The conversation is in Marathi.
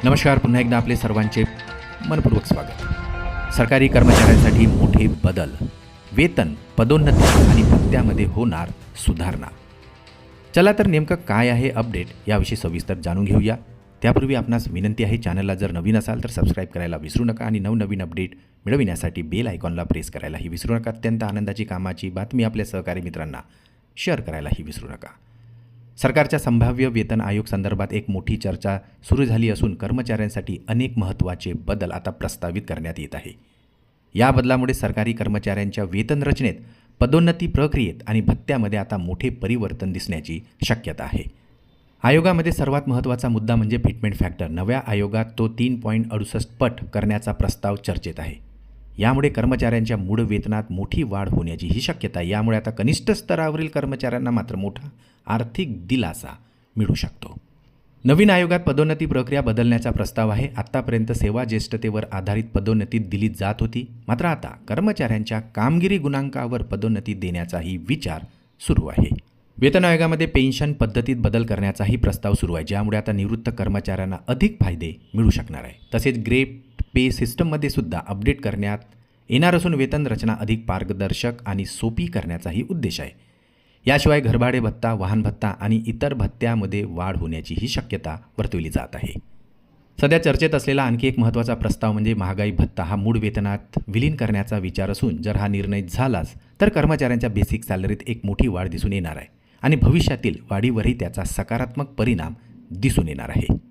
नमस्कार. पुन्हा एकदा आपले सर्वांचे मनपूर्वक स्वागत. सरकारी कर्मचाऱ्यांसाठी मोठे बदल, वेतन, पदोन्नती आणि भत्त्यामध्ये होणार सुधारणा. चला तर नेमकं काय आहे अपडेट याविषयी सविस्तर जाणून घेऊया. त्यापूर्वी आपणास विनंती आहे, चॅनलला जर नवीन असाल तर सबस्क्राईब करायला विसरू नका आणि नवनवीन अपडेट मिळविण्यासाठी बेल आयकॉनला प्रेस करायलाही विसरू नका. अत्यंत आनंदाची कामाची बातमी आपल्या सहकारी मित्रांना शेअर करायलाही विसरू नका. सरकारच्या संभाव्य वेतन आयोग संदर्भात एक मोठी चर्चा सुरू झाली असून कर्मचाऱ्यांसाठी अनेक महत्त्वाचे बदल आता प्रस्तावित करण्यात येत आहे. या बदलामुळे सरकारी कर्मचाऱ्यांच्या वेतन रचनेत, पदोन्नती प्रक्रियेत आणि भत्त्यामध्ये आता मोठे परिवर्तन दिसण्याची शक्यता आहे. आयोगामध्ये सर्वात महत्त्वाचा मुद्दा म्हणजे फिटमेंट फॅक्टर. नव्या आयोगात तो 3.68 पट करण्याचा प्रस्ताव चर्चेत आहे. यामुळे कर्मचाऱ्यांच्या मूळ वेतनात मोठी वाढ होण्याची ही शक्यता आहे. यामुळे आता कनिष्ठ स्तरावरील कर्मचाऱ्यांना मात्र मोठा आर्थिक दिलासा मिळू शकतो. नवीन आयोगात पदोन्नती प्रक्रिया बदलण्याचा प्रस्ताव आहे. आत्तापर्यंत सेवा ज्येष्ठतेवर आधारित पदोन्नती दिली जात होती, मात्र आता कर्मचाऱ्यांच्या कामगिरी गुणांकावर पदोन्नती देण्याचाही विचार सुरू आहे. वेतन आयोगामध्ये पेन्शन पद्धतीत बदल करण्याचाही प्रस्ताव सुरू आहे, ज्यामुळे आता निवृत्त कर्मचाऱ्यांना अधिक फायदे मिळू शकणार आहे. तसेच ग्रे पे सिस्टममध्ये सुद्धा अपडेट करण्यात येणार असून वेतन रचना अधिक पारदर्शक आणि सोपी करण्याचाही उद्देश आहे. याशिवाय घरभाडे भत्ता, वाहन भत्ता आणि इतर भत्त्यामध्ये वाढ होण्याचीही शक्यता वर्तवली जात आहे. सध्या चर्चेत असलेला आणखी एक महत्त्वाचा प्रस्ताव म्हणजे महागाई भत्ता. हा मूळ वेतनात विलीन करण्याचा विचार असून जर हा निर्णय झालाच तर कर्मचाऱ्यांच्या बेसिक सॅलरीत एक मोठी वाढ दिसून येणार आहे आणि भविष्यातील वाढीवरही त्याचा सकारात्मक परिणाम दिसून येणार आहे.